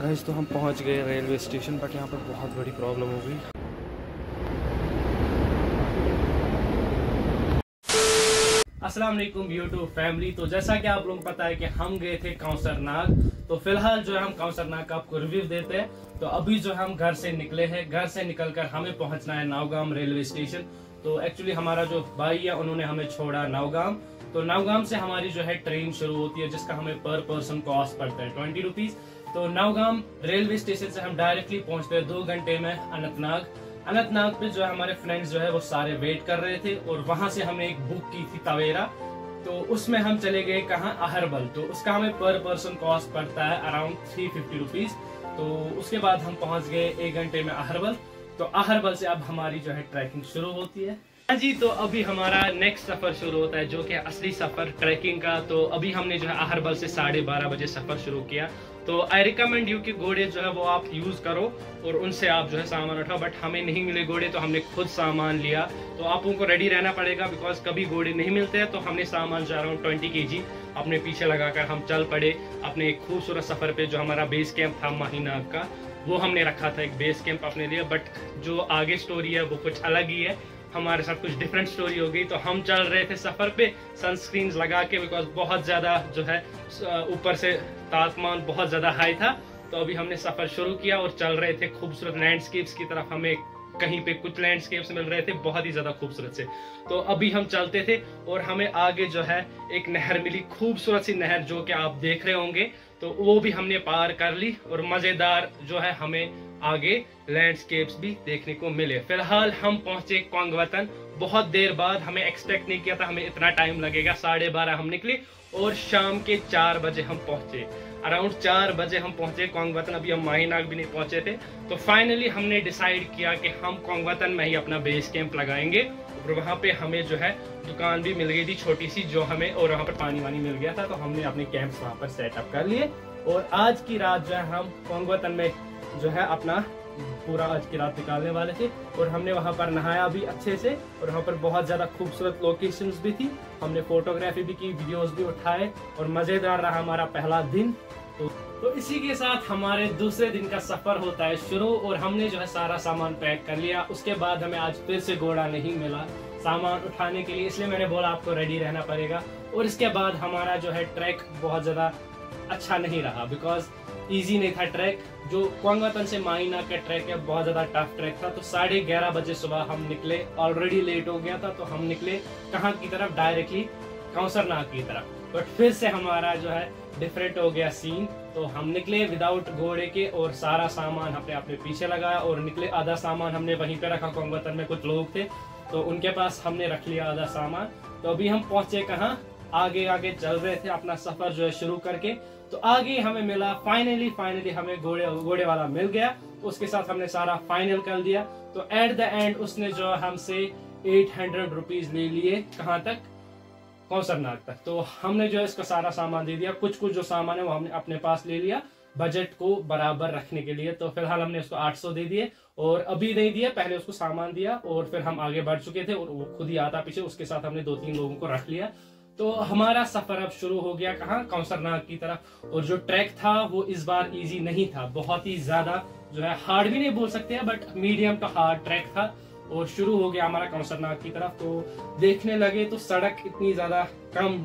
Guys तो हम पहुंच गए रेलवे स्टेशन, बट यहाँ पर बहुत बड़ी प्रॉब्लम हो गई। अस्सलाम वालेकुम यूट्यूब फैमिली। तो जैसा कि आप लोगों को पता है कि हम गए थे कौसरनाग, तो फिलहाल जो है हम कौसरनाग का आपको रिव्यू देते हैं। तो अभी जो हम घर से निकले हैं, घर से निकलकर हमें पहुंचना है नौगाम रेलवे स्टेशन। तो एक्चुअली हमारा जो भाई है उन्होंने हमें छोड़ा नौगाम। तो नौगाम से हमारी जो है ट्रेन शुरू होती है, जिसका हमें पर पर्सन कॉस्ट पड़ता है 20 रुपीज। तो नौगाम रेलवे स्टेशन से हम डायरेक्टली पहुंचते हैं 2 घंटे में अनंतनाग। अनंतनाग पे जो है हमारे फ्रेंड्स जो है वो सारे वेट कर रहे थे, और वहां से हमने एक बुक की थी तवेरा। तो उसमें हम चले गए कहाँ, अहरबल। तो उसका हमें पर पर्सन कॉस्ट पड़ता है अराउंड 350 रुपीज। तो उसके बाद हम पहुंच गए 1 घंटे में अहरबल। तो अहरबल से अब हमारी जो है ट्रैकिंग शुरू होती है। हाँ जी, तो अभी हमारा नेक्स्ट सफर शुरू होता है, जो कि असली सफर ट्रैकिंग का। तो अभी हमने जो है अहरबल से 12:30 बजे सफर शुरू किया। तो आई रिकमेंड यू कि घोड़े जो है वो आप यूज करो और उनसे आप जो है सामान उठाओ, बट हमें नहीं मिले घोड़े तो हमने खुद सामान लिया। तो आप लोगों को रेडी रहना पड़ेगा, बिकॉज कभी घोड़े नहीं मिलते हैं। तो हमने सामान जो अराउंड 20 kg अपने पीछे लगाकर हम चल पड़े अपने एक खूबसूरत सफर पे। जो हमारा बेस कैंप था माहीनाग का, वो हमने रखा था एक बेस कैंप अपने लिए। बट जो आगे स्टोरी है वो कुछ अलग ही है, हमारे साथ कुछ डिफरेंट स्टोरी हो गई। तो हम चल रहे थे सफर पे सनस्क्रीन लगा के, बिकॉज बहुत ज्यादा जो है ऊपर से तापमान बहुत ज्यादा हाई था। तो अभी हमने सफर शुरू किया और चल रहे थे खूबसूरत लैंडस्केप्स की तरफ। हमें कहीं पे कुछ लैंडस्केप्स मिल रहे थे बहुत ही ज्यादा खूबसूरत से। तो अभी हम चलते थे और हमें आगे जो है एक नहर मिली, खूबसूरत सी नहर, जो कि आप देख रहे होंगे। तो वो भी हमने पार कर ली, और मजेदार जो है हमें आगे लैंडस्केप्स भी देखने को मिले। फिलहाल हम पहुंचे कोंगवतन बहुत देर बाद। हमें एक्सपेक्ट नहीं किया था हमें इतना टाइम लगेगा। 12:30 हम निकले और शाम के 4 बजे हम पहुंचे। अराउंड 4 बजे हम पहुंचे कोंगवतन। अभी हम माहीनाग भी नहीं पहुंचे थे। तो फाइनली हमने डिसाइड किया कि हम कोंगवतन में ही अपना बेस कैंप लगाएंगे। और वहां पे हमें जो है दुकान भी मिल गई थी छोटी सी, जो हमें, और वहां पर पानी वानी मिल गया था। तो हमने अपने कैंप्स वहां पर सेटअप कर लिए, और आज की रात जो है हम कोंगवतन में जो है अपना पूरा आज की रात निकालने वाले थे। और हमने वहां पर नहाया भी अच्छे से, और वहां पर बहुत ज्यादा खूबसूरत लोकेशंस भी थी। हमने फोटोग्राफी भी की, वीडियोस भी उठाए, और मजेदार रहा हमारा पहला दिन। तो इसी के साथ हमारे दूसरे दिन का सफर होता है शुरू, और हमने जो है सारा सामान पैक कर लिया। उसके बाद हमें आज फिर से घोड़ा नहीं मिला सामान उठाने के लिए, इसलिए मैंने बोला आपको रेडी रहना पड़ेगा। और इसके बाद हमारा जो है ट्रैक बहुत ज्यादा अच्छा नहीं रहा, बिकॉज इजी नहीं था ट्रैक। जो कोंगवतन से माहीनाग का ट्रैक है बहुत ज्यादा टफ ट्रैक था। तो 11:30 बजे सुबह हम निकले, ऑलरेडी लेट हो गया था। तो हम निकले कहाँ की तरफ, डायरेक्टली कौसरनाग की तरफ। बट फिर से हमारा जो है डिफरेंट हो गया सीन। तो हम निकले विदाउट घोड़े के, और सारा सामान हमने अपने पीछे लगाया और निकले। आधा सामान हमने वहीं पे रखा, कोंगवतन में कुछ लोग थे तो उनके पास हमने रख लिया आधा सामान। तो अभी हम पहुंचे कहाँ, आगे आगे चल रहे थे अपना सफर जो है शुरू करके। तो आगे हमें मिला फाइनली हमें घोड़े वाला मिल गया। उसके साथ हमने सारा फाइनल कर दिया। तो एट द एंड उसने जो हमसे 800 रुपीज ले लिए, कहाँ तक, कौसरनाग तक। तो हमने जो है इसका सारा सामान दे दिया। कुछ जो सामान है वो हमने अपने पास ले लिया बजट को बराबर रखने के लिए। तो फिलहाल हमने उसको 800 दे दिए, और अभी नहीं दिया, पहले उसको सामान दिया, और फिर हम आगे बढ़ चुके थे और वो खुद ही आता पीछे। उसके साथ हमने 2-3 लोगों को रख लिया। तो हमारा सफर अब शुरू हो गया कहाँ, कौसरनाग की तरफ। और जो ट्रैक था वो इस बार इजी नहीं था, बहुत ही ज्यादा जो है हार्ड भी नहीं बोल सकते हैं, but medium to hard track था। और शुरू हो गया हमारा कौसरनाग की तरफ। तो देखने लगे तो सड़क इतनी ज्यादा कम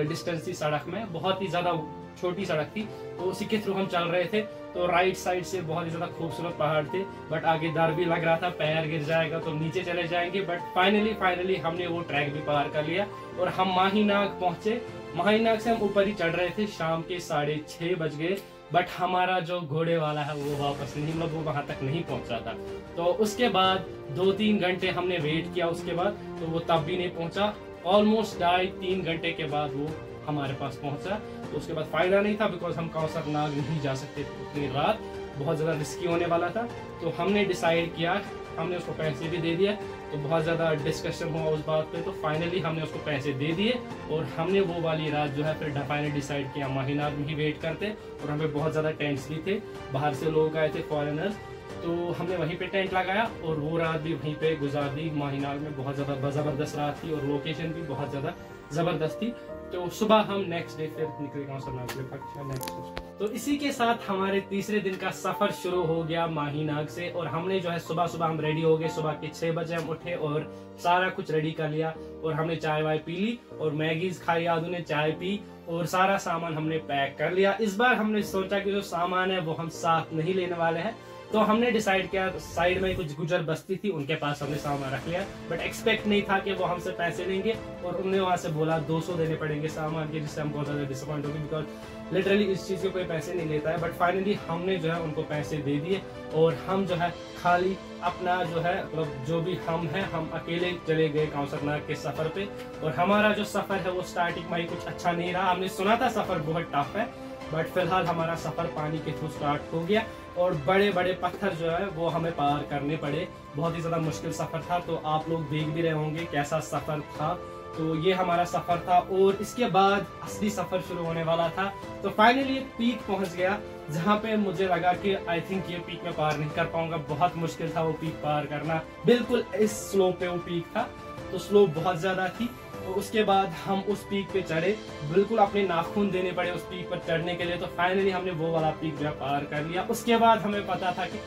डिस्टेंस थी, सड़क में बहुत ही ज्यादा छोटी सड़क थी। तो उसी के थ्रू हम चल रहे थे। तो राइट साइड से बहुत ही ज्यादा खूबसूरत पहाड़ थे, बट आगे डर भी लग रहा था पैर गिर जाएगा तो नीचे चले जाएंगे। बट फाइनली हमने वो ट्रैक भी पार कर लिया, और हम माहीनाग पहुंचे। माहीनाग से हम ऊपर ही चढ़ रहे थे, शाम के 6:30 बज गए। बट हमारा जो घोड़े वाला है वो वापस नहीं, मतलब वो वहां तक नहीं पहुंचा था। तो उसके बाद 2-3 घंटे हमने वेट किया, उसके बाद तो वो तब भी नहीं पहुंचा। ऑलमोस्ट 2.5-3 घंटे के बाद वो हमारे पास पहुंचा। तो उसके बाद फायदा नहीं था, बिकॉज हम कौसरनाग नहीं जा सकते थे उतनी रात, बहुत ज़्यादा रिस्की होने वाला था। तो हमने डिसाइड किया, हमने उसको पैसे भी दे दिए। तो बहुत ज़्यादा डिस्कशन हुआ उस बात पे। तो फाइनली हमने उसको पैसे दे दिए, और हमने वो वाली रात जो है फिर फाइनली डिसाइड किया माहीनाग में ही वेट करते। और हमें बहुत ज़्यादा टेंट्स भी थे, बाहर से लोग आए थे, फॉरेनर्स। तो हमने वहीं पे टेंट लगाया, और वो रात भी वहीं पे गुजार दी माहीनाग में। बहुत ज़्यादा ज़बरदस्त रात थी, और लोकेशन भी बहुत ज़्यादा ज़बरदस्त थी। तो सुबह हम नेक्स्ट डे फिर निकले कौसरनाग के लिए। तो इसी के साथ हमारे तीसरे दिन का सफर शुरू हो गया माहीनाग से। और हमने जो है सुबह सुबह हम रेडी हो गए, सुबह के 6 बजे हम उठे और सारा कुछ रेडी कर लिया और हमने चाय वाय पी ली और मैगीज खाई, आदू ने चाय पी और सारा सामान हमने पैक कर लिया। इस बार हमने सोचा कि जो सामान है वो हम साथ नहीं लेने वाले हैं, तो हमने डिसाइड किया साइड में कुछ गुजर बस्ती थी उनके पास हमने सामान रख लिया। बट एक्सपेक्ट नहीं था कि वो हमसे पैसे लेंगे और उन्होंने वहां से बोला 200 देने पड़ेंगे सामान के, जिससे हम बहुत ज्यादा डिसअपॉइंट हो गए बिकॉज लिटरली इस चीज के कोई पैसे नहीं लेता है। बट फाइनली हमने जो है उनको पैसे दे दिए और हम जो है खाली अपना जो है मतलब जो भी हम हैं हम अकेले चले गए काउसर नाग के सफर पे। और हमारा जो सफर है वो स्टार्टिंग में कुछ अच्छा नहीं रहा। हमने सुना था सफर बहुत टफ है, बट फिलहाल हमारा सफर पानी के थ्रू स्टार्ट हो गया और बड़े बड़े पत्थर जो है वो हमें पार करने पड़े। बहुत ही ज्यादा मुश्किल सफर था, तो आप लोग देख भी रहे होंगे कैसा सफर था। तो ये हमारा सफर था और इसके बाद असली सफर शुरू होने वाला था। तो फाइनली एक पीक पहुंच गया जहाँ पे मुझे लगा कि आई थिंक ये पीक मैं पार नहीं कर पाऊंगा। बहुत मुश्किल था वो पीक पार करना, बिल्कुल इस स्लोप पे वो पीक था, तो स्लोप बहुत ज्यादा थी। तो उसके बाद हम उस पीक पे चढ़े, बिल्कुल अपने नाखून देने पड़े उस पीक पर चढ़ने के लिए। तो फाइनली हमने वो वाला पीक जो है पार कर लिया। उसके बाद हमें पता था कि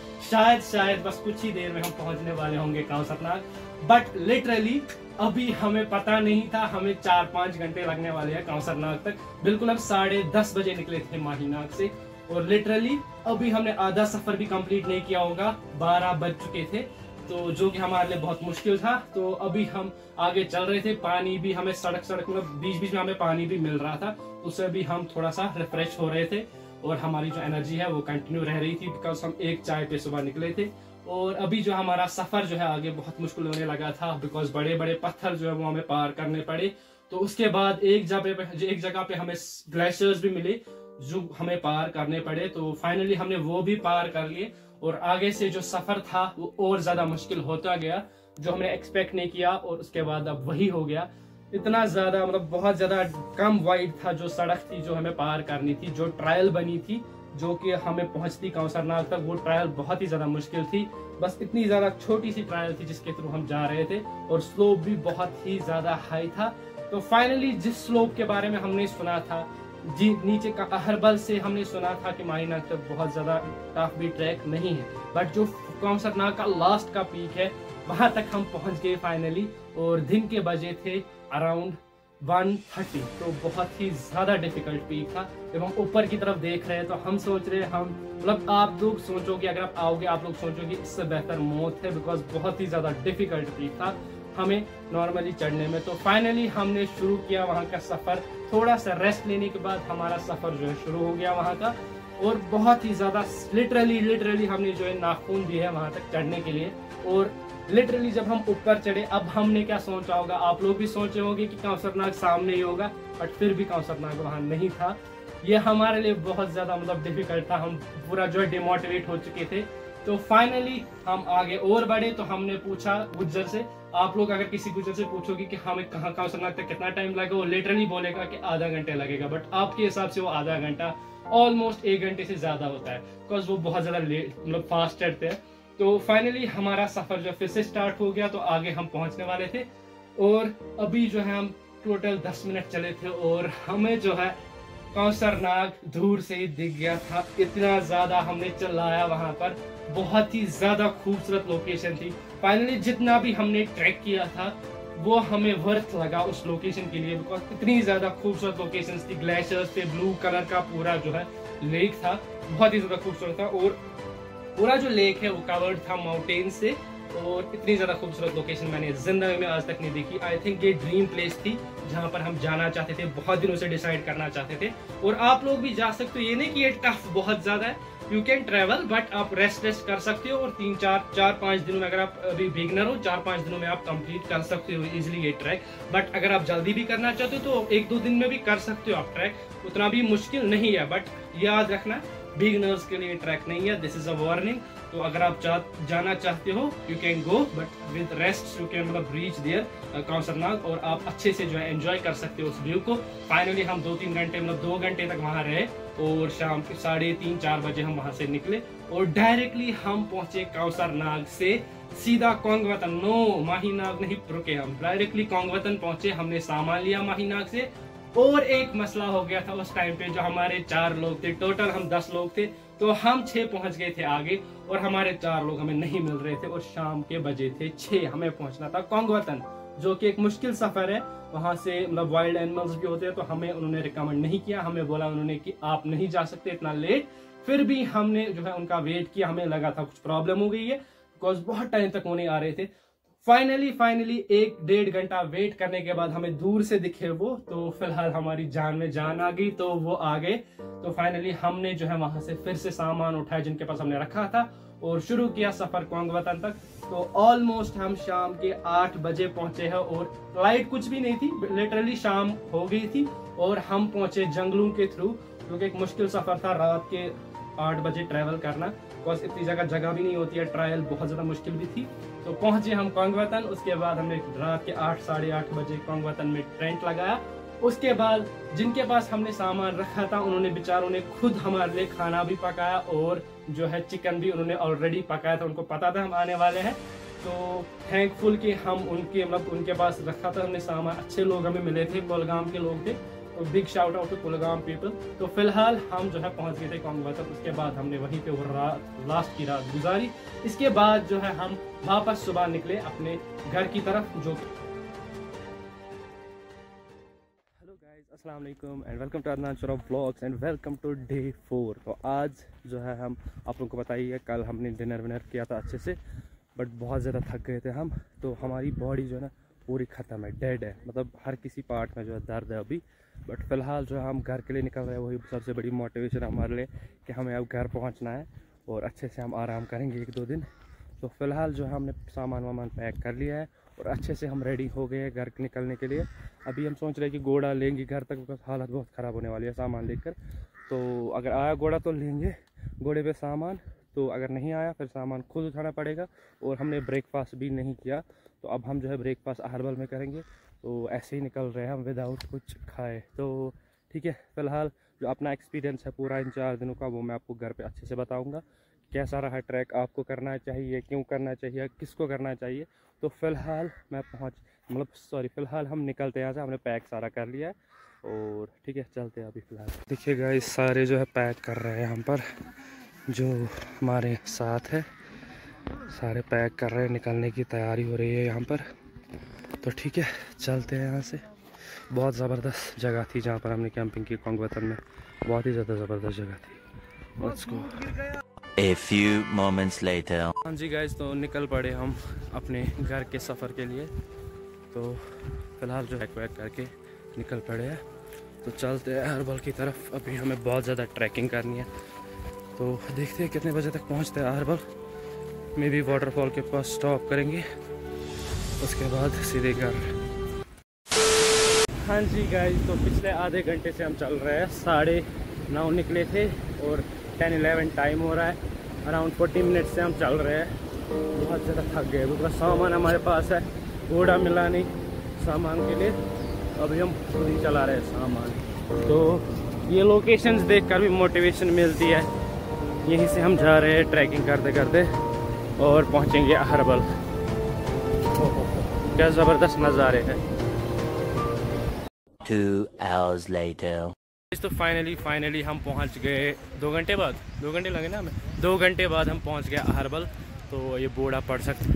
शायद बस कुछ ही देर में हम पहुंचने वाले होंगे काउसर नाग, बट लिटरली अभी हमें पता नहीं था हमें 4-5 घंटे लगने वाले हैं काउसर नाग तक। बिल्कुल हम 10:30 बजे निकले थे माहीनाग से और लिटरली अभी हमने आधा सफर भी कंप्लीट नहीं किया होगा, 12 बज चुके थे, तो जो कि हमारे लिए बहुत मुश्किल था। तो अभी हम आगे चल रहे थे, पानी भी हमें सड़क मतलब बीच में हमें पानी भी मिल रहा था, उससे भी हम थोड़ा सा रिफ्रेश हो रहे थे और हमारी जो एनर्जी है वो कंटिन्यू रह रही थी बिकॉज हम एक चाय पे सुबह निकले थे। और अभी जो हमारा सफर जो है आगे बहुत मुश्किल होने लगा था बिकॉज बड़े बड़े पत्थर जो है वो हमें पार करने पड़े। तो उसके बाद एक जगह पे हमें ग्लेशियर्स भी मिले जो हमें पार करने पड़े। तो फाइनली हमने वो भी पार कर लिए और आगे से जो सफर था वो और ज्यादा मुश्किल होता गया, जो हमने एक्सपेक्ट नहीं किया। और उसके बाद अब वही हो गया, इतना ज्यादा मतलब बहुत ज्यादा कम वाइड था जो सड़क थी जो हमें पार करनी थी। जो ट्रायल बनी थी जो कि हमें पहुंचती काउसर नाग तक, वो ट्रायल बहुत ही ज्यादा मुश्किल थी। बस इतनी ज्यादा छोटी सी ट्रायल थी जिसके थ्रू हम जा रहे थे और स्लोप भी बहुत ही ज्यादा हाई था। तो फाइनली जिस स्लोप के बारे में हमने सुना था जी नीचे का अहरबल से हमने सुना था कि माहीनाग तक बहुत ज्यादा टफ भी ट्रैक नहीं है, बट जो काउसर नाग का लास्ट का पीक है वहां तक हम पहुंच गए फाइनली। और दिन के बजे थे अराउंड 1:30, तो बहुत ही ज्यादा डिफिकल्ट पीक था। जब हम ऊपर की तरफ देख रहे हैं तो हम सोच रहे हम मतलब आप लोग सोचोगे अगर आप आओगे आप लोग सोचोगे इससे बेहतर मौत है बिकॉज बहुत ही ज्यादा डिफिकल्ट पीक था हमें नॉर्मली चढ़ने में। तो फाइनली हमने शुरू किया वहाँ का सफर। थोड़ा सा रेस्ट लेने के बाद हमारा सफर जो है शुरू हो गया वहाँ का और बहुत ही ज्यादा लिटरली हमने जो है नाखून दिए है वहाँ तक चढ़ने के लिए। और लिटरली जब हम ऊपर चढ़े अब हमने क्या सोचा होगा, आप लोग भी सोचे होंगे कि काउसर नाग सामने ही होगा, बट फिर भी काउसर नाग वहाँ नहीं था। ये हमारे लिए बहुत ज्यादा मतलब डिफिकल्ट था, हम पूरा जो है डिमोटिवेट हो चुके थे। तो फाइनली हम आगे और बढ़े। तो हमने पूछा गुज्जर से, आप लोग अगर किसी गुज्जर से पूछोगे कि हमें कहाँ काउसर नाग तक कितना टाइम लगेगा, वो लिटरली बोलेगा कि आधा घंटा लगेगा, बट आपके हिसाब से वो आधा घंटा ऑलमोस्ट 1 घंटे से ज्यादा होता है बिकॉज वो बहुत ज्यादा मतलब फास्ट चढ़ते हैं। तो फाइनली हमारा सफर जो फिर से स्टार्ट हो गया, तो आगे हम पहुंचने वाले थे। और अभी जो है हम टोटल 10 मिनट चले थे और हमें जो है काउसर नाग दूर से ही दिख गया था। इतना ज्यादा हमने चिल्लाया वहां पर, बहुत ही ज्यादा खूबसूरत लोकेशन थी। फाइनली जितना भी हमने ट्रैक किया था वो हमें वर्थ लगा उस लोकेशन के लिए बिकॉज इतनी ज्यादा खूबसूरत लोकेशन थी। ग्लेशियर्स थे, ब्लू कलर का पूरा जो है लेक था, बहुत ही ज्यादा खूबसूरत था। और पूरा जो लेक है वो कवर्ड था माउंटेन से और इतनी ज्यादा खूबसूरत लोकेशन मैंने जिंदगी में आज तक नहीं देखी। आई थिंक ये ड्रीम प्लेस थी जहाँ पर हम जाना चाहते थे, बहुत दिनों से डिसाइड करना चाहते थे। और आप लोग भी जा सकते हो, ये नहीं कि ये टफ बहुत ज्यादा है, यू कैन ट्रेवल बट आप रेस्ट कर सकते हो। और 3-4-5 दिनों में अगर आप अभी बिगिनर हो 4-5 दिनों में आप कंप्लीट कर सकते हो इजिली ये ट्रैक। बट अगर आप जल्दी भी करना चाहते हो तो 1-2 दिन में भी कर सकते हो आप ट्रैक, उतना भी मुश्किल नहीं है। बट याद रखना बिगिनर्स के लिए ट्रैक नहीं है, दिस इज अ वार्निंग। तो अगर आप जाना चाहते हो you can go but with rest you can मतलब रीच देयर काउसर नाग और आप अच्छे से जो है एंजॉय कर सकते हो उस व्यू को। फाइनली हम 2-3 घंटे मतलब 2 घंटे तक वहां रहे और शाम के 3:30-4 बजे हम वहां से निकले और डायरेक्टली हम पहुंचे काउसर नाग से सीधा कोंगवतन। नो, माहीनाग नहीं रुके, हम डायरेक्टली कोंगवतन पहुंचे। हमने सामान लिया माहीनाग से और एक मसला हो गया था उस टाइम पे, जो हमारे 4 लोग थे, टोटल हम 10 लोग थे, तो हम 6 पहुंच गए थे आगे और हमारे 4 लोग हमें नहीं मिल रहे थे और शाम के बजे थे 6, हमें पहुंचना था कोंगवतन, जो कि एक मुश्किल सफर है। वहां से मतलब वाइल्ड एनिमल्स भी होते हैं, तो हमें उन्होंने रिकमेंड नहीं किया, हमें बोला उन्होंने कि आप नहीं जा सकते इतना लेट। फिर भी हमने जो है उनका वेट किया, हमें लगा था कुछ प्रॉब्लम हो गई है, बिकॉज बहुत टाइम तक वो नहीं आ रहे थे। फाइनली 1-1.5 घंटा वेट करने के बाद हमें दूर से दिखे वो, तो फिलहाल हमारी जान में जान आ गई, तो वो आ गए। तो फाइनली हमने जो है वहां से फिर से सामान उठाया जिनके पास हमने रखा था और शुरू किया सफर कोंगवतन तक। तो ऑलमोस्ट हम शाम के 8 बजे पहुंचे हैं और लाइट कुछ भी नहीं थी, लिटरली शाम हो गई थी और हम पहुंचे जंगलों के थ्रू, क्योंकि एक मुश्किल सफर था रात के 8 बजे ट्रैवल करना, बिकॉज इतनी जगह भी नहीं होती है, ट्रायल बहुत ज्यादा मुश्किल भी थी। तो पहुंचे हम कोंगवतन, उसके बाद हमने रात के 8 साढ़े 8 बजे कोंगवतन में टेंट लगाया। उसके बाद जिनके पास हमने सामान रखा था उन्होंने बेचारों ने खुद हमारे लिए खाना भी पकाया और जो है चिकन भी उन्होंने ऑलरेडी पकाया था, उनको पता था हम आने वाले हैं। तो थैंकफुल कि हम उनके पास रखा था हमने सामान, अच्छे लोग हमें मिले थे, कुलगाम के लोग थे, तो big shout out to Kulgam people. तो फिलहाल हम जो है पहुंच गए थे कोंगवतन, उसके बाद हमने वहीं पे वो लास्ट की रात गुजारी। इसके बाद जो है हम वापस सुबह निकले अपने घर की तरफ, जो अस्सलाम वालेकुम and welcome to Adnan Sharaf vlogs and welcome to day 4। तो आज जो है हम आप लोगों को बताइए, कल हमने डिनर विनर किया था अच्छे से, बट बहुत ज़्यादा थक गए थे हम, तो हमारी बॉडी जो है ना पूरी ख़त्म है, डेड है, मतलब हर किसी पार्ट में जो है दर्द है अभी। बट फ़िलहाल जो है हम घर के लिए निकल रहे हैं, वही सबसे बड़ी मोटिवेशन हमारे लिए कि हमें अब घर पहुँचना है और अच्छे से हम आराम करेंगे 1-2 दिन। तो फ़िलहाल जो है हमने सामान वामान पैक कर लिया है और अच्छे से हम रेडी हो गए हैं घर निकलने के लिए। अभी हम सोच रहे हैं कि घोड़ा लेंगे घर तक, बिकॉज हालत बहुत ख़राब होने वाली है सामान लेकर। तो अगर आया घोड़ा तो लेंगे घोड़े पे सामान, तो अगर नहीं आया फिर सामान खुद उठाना पड़ेगा। और हमने ब्रेकफास्ट भी नहीं किया, तो अब हम जो है ब्रेकफास्ट अहरबल में करेंगे। तो ऐसे ही निकल रहे हैं हम विदाउट कुछ खाए। तो ठीक है, फ़िलहाल जो अपना एक्सपीरियंस है पूरा इन 4 दिनों का, वो मैं आपको घर पे अच्छे से बताऊंगा। कैसा रहा ट्रैक, आपको करना चाहिए, क्यों करना चाहिए, किसको करना चाहिए। तो फ़िलहाल फ़िलहाल हम निकलते हैं यहाँ से, हमने पैक सारा कर लिया है और ठीक है चलते हैं अभी फ़िलहाल। देखिए गाइस, सारे जो है पैक कर रहे हैं हम पर, जो हमारे साथ है सारे पैक कर रहे हैं, निकलने की तैयारी हो रही है यहाँ पर। तो ठीक है चलते हैं यहाँ से। बहुत ज़बरदस्त जगह थी जहाँ पर हमने कैंपिंग की कोंगवतन में, बहुत ही ज़्यादा ज़बरदस्त जगह थी। Let's go. A few moments later. हाँ जी गाइस, तो निकल पड़े हम अपने घर के सफ़र के लिए। तो फ़िलहाल जो है पैक करके निकल पड़े हैं, तो चलते हैं अहरबल की तरफ। अभी हमें बहुत ज़्यादा ट्रैकिंग करनी है, तो देखते हैं कितने बजे तक पहुँचते हैं अहरबल। में भी वाटरफॉल के पास स्टॉप करेंगे, उसके बाद सीधे घर। हाँ जी गाइस, तो पिछले आधे घंटे से हम चल रहे हैं, 9:30 निकले थे और 10-11 टाइम हो रहा है। अराउंड 40 मिनट से हम चल रहे हैं, बहुत ज़्यादा थक गए, क्योंकि सामान हमारे पास है, घोड़ा मिला नहीं सामान के लिए, अभी हम खुद ही चला रहे हैं सामान। तो ये लोकेशंस देखकर भी मोटिवेशन मिलती है। यहीं से हम जा रहे हैं ट्रैकिंग करते करते और पहुंचेंगे अहरबल। क्या ज़बरदस्त नज़ारे हैं। 2 hours later. तो फाइनली हम पहुंच गए 2 घंटे बाद, 2 घंटे लगे ना हमें, 2 घंटे बाद हम पहुंच गए अहरबल। तो ये बोर्ड आप पढ़ सकते,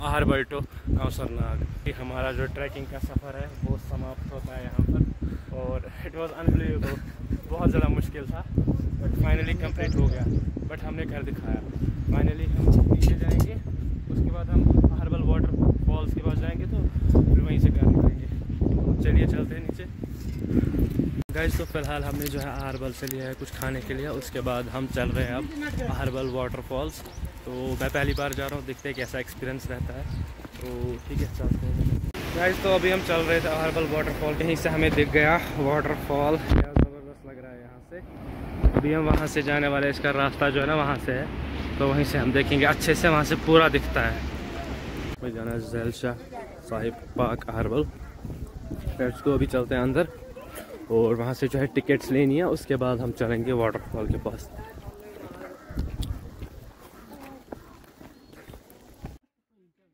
अहरबल टू कौसरनाग। हमारा जो ट्रैकिंग का सफ़र है वो समाप्त होता है यहाँ पर, और इट वाज अनबिलीवेबल, बहुत ज़्यादा मुश्किल था बट फाइनली कंप्लीट हो गया। बट हमने कर दिखाया। फाइनली हम नीचे जाएंगे, उसके बाद हम अहरबल वाटरफॉल्स के पास जाएंगे, तो फिर वहीं से घर निकलेंगे। तो चलिए चलते हैं नीचे गाइस। तो फिलहाल हमने जो है अहरबल से लिया है कुछ खाने के लिए, उसके बाद हम चल रहे हैं अब अहरबल वाटरफॉल्स। तो मैं पहली बार जा रहा हूँ, देखते हैं कैसा एक्सपीरियंस रहता है। तो ठीक है चलते हैं गाइस। तो अभी हम चल रहे थे अहरबल वाटरफॉल, यहीं से हमें दिख गया वाटरफॉल, क्या ज़बरदस्त लग रहा है यहाँ से। अभी हम वहाँ से जाने वाले, इसका रास्ता जो है ना वहाँ से है, तो वहीं से हम देखेंगे अच्छे से, वहाँ से पूरा दिखता है। हमें जाना है Jhail Shah Sahib park Aharbal. Let's go, अभी चलते हैं अंदर और वहाँ से जो है टिकट्स लेनी है, उसके बाद हम चलेंगे वाटरफॉल के पास।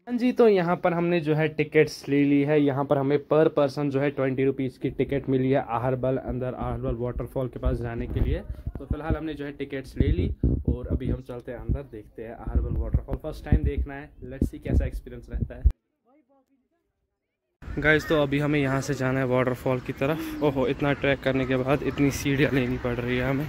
हाँ जी, तो यहाँ पर हमने जो है टिकट्स ले ली है। यहाँ पर हमें पर पर्सन जो है 20 रुपीज़ की टिकट मिली है अहरबल अंदर अहरबल वाटरफॉल के पास जाने के लिए। तो फिलहाल हमने जो है टिकट्स ले ली और अभी हम चलते हैं अंदर, देखते हैं अहरबल वाटरफॉल। फर्स्ट टाइम देखना है, लेट्स सी कैसा एक्सपीरियंस रहता है। गाइस, तो अभी हमें यहाँ से जाना है वाटरफॉल की तरफ। ओहो, इतना ट्रैक करने के बाद इतनी सीढ़ियाँ लेनी पड़ रही है हमें।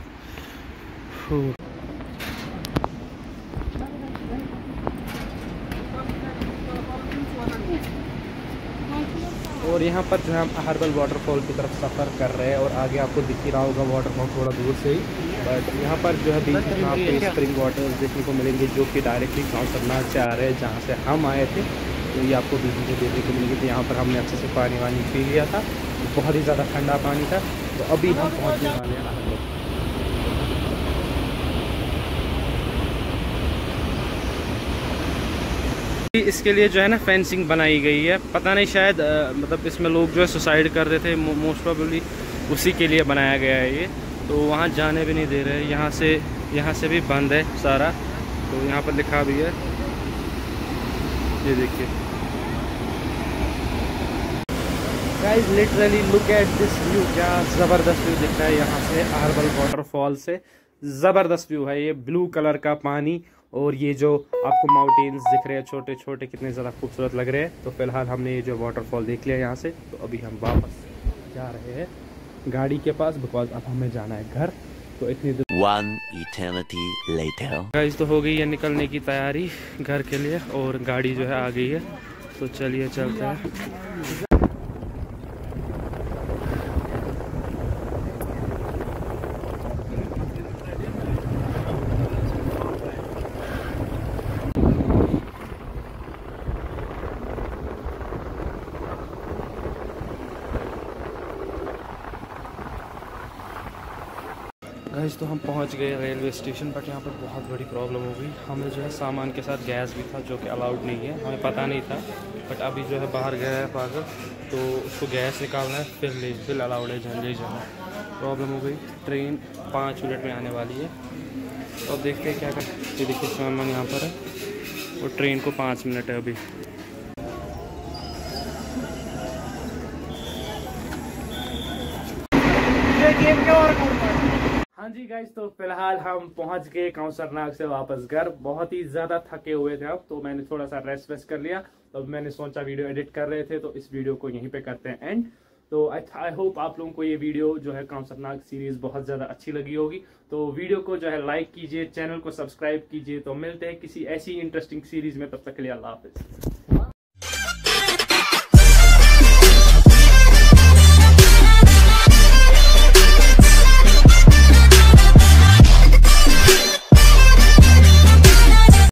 और यहाँ पर जो है हम अहरबल वाटरफॉल की तरफ सफ़र कर रहे हैं और आगे आपको दिख ही रहा होगा वाटरफॉल थोड़ा दूर से ही। बट यहाँ पर जो है बीच में आपको स्प्रिंग वाटर्स देखने को मिलेंगे जो कि डायरेक्टली काउसरनाग से आ रहे हैं जहाँ से हम आए थे। तो ये आपको बीच में देखने को मिलेंगे। तो यहाँ पर हमने अच्छे से पानी वानी पी लिया था, बहुत ही ज़्यादा ठंडा पानी था। तो अभी हम पहुँचने वाले हैं अहरबल। इसके लिए जो है ना फेंसिंग बनाई गई है, पता नहीं शायद मतलब इसमें लोग जो है सुसाइड कर रहे थे, मोस्ट प्रोबेबली उसी के लिए बनाया गया है ये। तो वहाँ जाने भी नहीं दे रहे, यहाँ से भी बंद है सारा। तो यहाँ पर लिखा भी है, ये देखिए guys, literally look at this view. क्या ज़बरदस्त व्यू दिख रहा है यहाँ से अहरबल वाटरफॉल से। ज़बरदस्त व्यू है ये, ब्लू कलर का पानी और ये जो आपको माउंटेन्स दिख रहे हैं छोटे छोटे, कितने ज़्यादा खूबसूरत लग रहे हैं। तो फिलहाल हमने ये जो वाटरफॉल देख लिया यहाँ से। तो अभी हम वापस जा रहे हैं गाड़ी के पास, बिकॉज अब हमें जाना है घर। तो इतनी दूर 1 eternity later. गाइस, तो हो गई है निकलने की तैयारी घर के लिए और गाड़ी जो है आ गई है। तो चलिए चलते हैं। गाइस, तो हम पहुंच गए रेलवे स्टेशन, बट यहाँ पर बहुत बड़ी प्रॉब्लम हो गई। हमें जो है सामान के साथ गैस भी था जो कि अलाउड नहीं है, हमें पता नहीं था। बट अभी जो है बाहर गया है पागल, तो उसको गैस निकालना है, फिर अलाउड है ले जाना। प्रॉब्लम हो गई। ट्रेन 5 मिनट में आने वाली है। तो अब देखते हैं क्या कर। ये देखिए सामान यहाँ पर है और ट्रेन को 5 मिनट है अभी। हाँ जी गाइस, तो फिलहाल हम पहुंच गए काउसरनाग से वापस घर। बहुत ही ज़्यादा थके हुए थे अब, तो मैंने थोड़ा सा रेस्ट कर लिया। तो मैंने सोचा वीडियो एडिट कर रहे थे तो इस वीडियो को यहीं पे करते हैं एंड। तो आई होप आप लोगों को ये वीडियो जो है काउसरनाग सीरीज़ बहुत ज़्यादा अच्छी लगी होगी। तो वीडियो को जो है लाइक कीजिए, चैनल को सब्सक्राइब कीजिए। तो मिलते हैं किसी ऐसी इंटरेस्टिंग सीरीज़ में, तब तक के लिए अल्लाह हाफिज़।